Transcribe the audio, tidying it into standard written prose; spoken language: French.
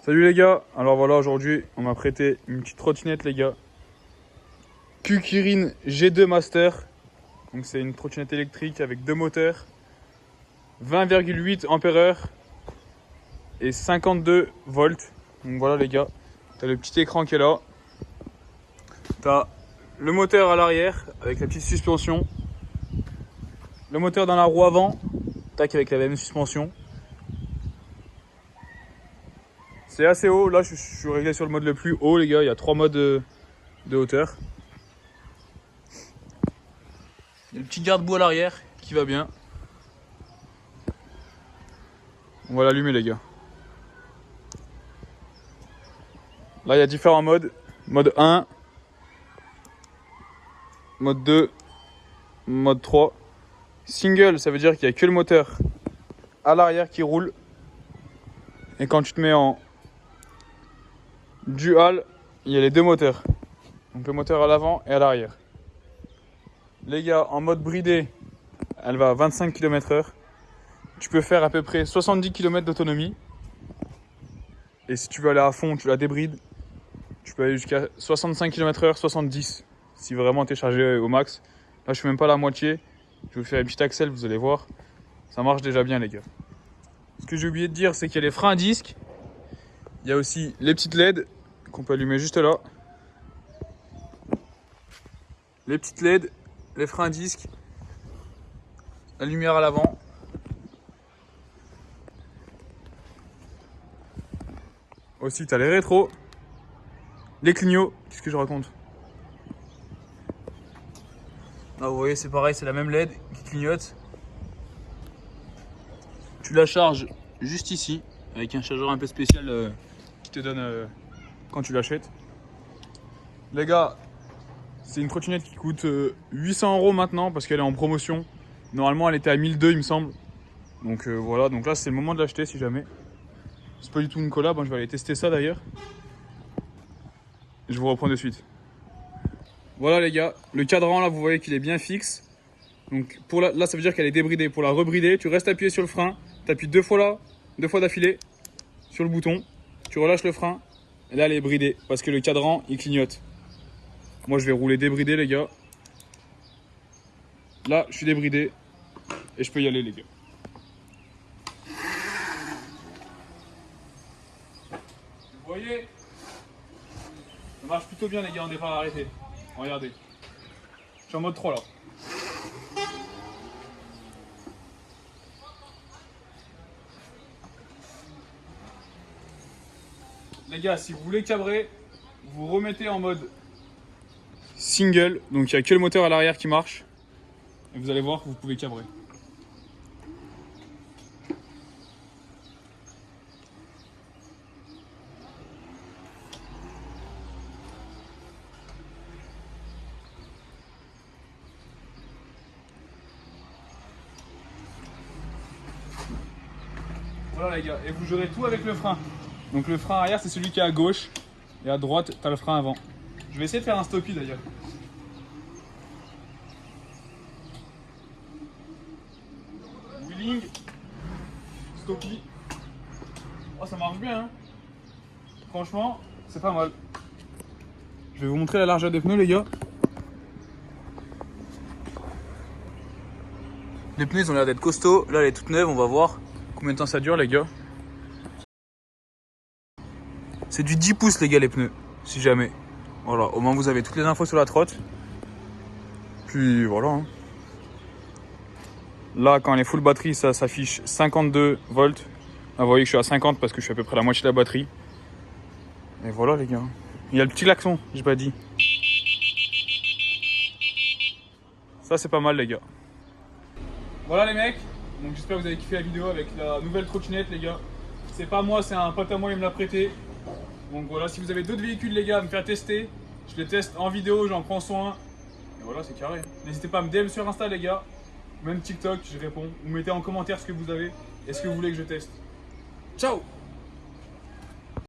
Salut les gars, alors voilà, aujourd'hui on m'a prêté une petite trottinette les gars. Kukirin G2 Master. Donc c'est une trottinette électrique avec deux moteurs, 20,8 ampères et 52 volts. Donc voilà les gars, t'as le petit écran qui est là. T'as le moteur à l'arrière avec la petite suspension. Le moteur dans la roue avant, tac, avec la même suspension. C'est assez haut, là je suis réglé sur le mode le plus haut les gars, il y a 3 modes de hauteur. Il y a le petit garde-boue à l'arrière qui va bien. On va l'allumer les gars. Là il y a différents modes. Mode 1, mode 2, mode 3. Single, ça veut dire qu'il n'y a que le moteur à l'arrière qui roule. Et quand tu te mets en dual, il y a les deux moteurs. Donc le moteur à l'avant et à l'arrière. Les gars, en mode bridé, elle va à 25 km/h. Tu peux faire à peu près 70 km d'autonomie. Et si tu veux aller à fond, tu la débrides. Tu peux aller jusqu'à 65 km/h, 70 si vraiment tu es chargé au max. Là, je suis même pas à la moitié. Je vais vous faire une petite accel, vous allez voir. Ça marche déjà bien, les gars. Ce que j'ai oublié de dire, c'est qu'il y a les freins à disque. Il y a aussi les petites LED qu'on peut allumer juste là. Les petites LED, les freins à disque, la lumière à l'avant. Aussi, tu as les rétros, les clignots. Qu'est-ce que je raconte? Là, vous voyez, c'est pareil, c'est la même LED qui clignote. Tu la charges juste ici, avec un chargeur un peu spécial qui te donne quand tu l'achètes. Les gars, c'est une trottinette qui coûte 800 € maintenant parce qu'elle est en promotion. Normalement, elle était à 1002 il me semble. Donc voilà, donc là c'est le moment de l'acheter si jamais. C'est pas du tout une collab, hein, je vais aller tester ça d'ailleurs. Je vous reprends de suite. Voilà les gars, le cadran là vous voyez qu'il est bien fixe. Donc pour là ça veut dire qu'elle est débridée. Pour la rebrider, tu restes appuyé sur le frein, tu appuies deux fois d'affilée sur le bouton, tu relâches le frein et là elle est bridée parce que le cadran il clignote. Moi je vais rouler débridé les gars. Là je suis débridé et je peux y aller les gars. Vous voyez, ça marche plutôt bien les gars en départ arrêté. Regardez, je suis en mode 3 là. Les gars, si vous voulez cabrer, vous remettez en mode single, donc il n'y a que le moteur à l'arrière qui marche. Et vous allez voir que vous pouvez cabrer. Voilà les gars, et vous gérez tout avec le frein. Donc le frein arrière c'est celui qui est à gauche, et à droite tu as le frein avant. Je vais essayer de faire un stoppie d'ailleurs. Wheeling, stoppie. Oh ça marche bien hein. Franchement, c'est pas mal. Je vais vous montrer la largeur des pneus les gars. Les pneus ils ont l'air d'être costauds. Là elle est toute neuve, on va voir combien de temps ça dure les gars. C'est du 10 pouces les gars les pneus, si jamais. Voilà, au moins vous avez toutes les infos sur la trotte. Puis voilà. Hein. Là quand elle est full batterie ça s'affiche 52 volts. Là, vous voyez que je suis à 50 parce que je suis à peu près à la moitié de la batterie. Et voilà les gars. Il y a le petit klaxon, j'ai pas dit. Ça c'est pas mal les gars. Voilà les mecs. Donc j'espère que vous avez kiffé la vidéo avec la nouvelle trottinette les gars. C'est pas moi, c'est un pote à moi, il me l'a prêté. Donc voilà, si vous avez d'autres véhicules les gars à me faire tester, je les teste en vidéo, j'en prends soin. Et voilà, c'est carré. N'hésitez pas à me DM sur Insta les gars, même TikTok, je réponds. Vous mettez en commentaire ce que vous avez et ce que vous voulez que je teste. Ciao!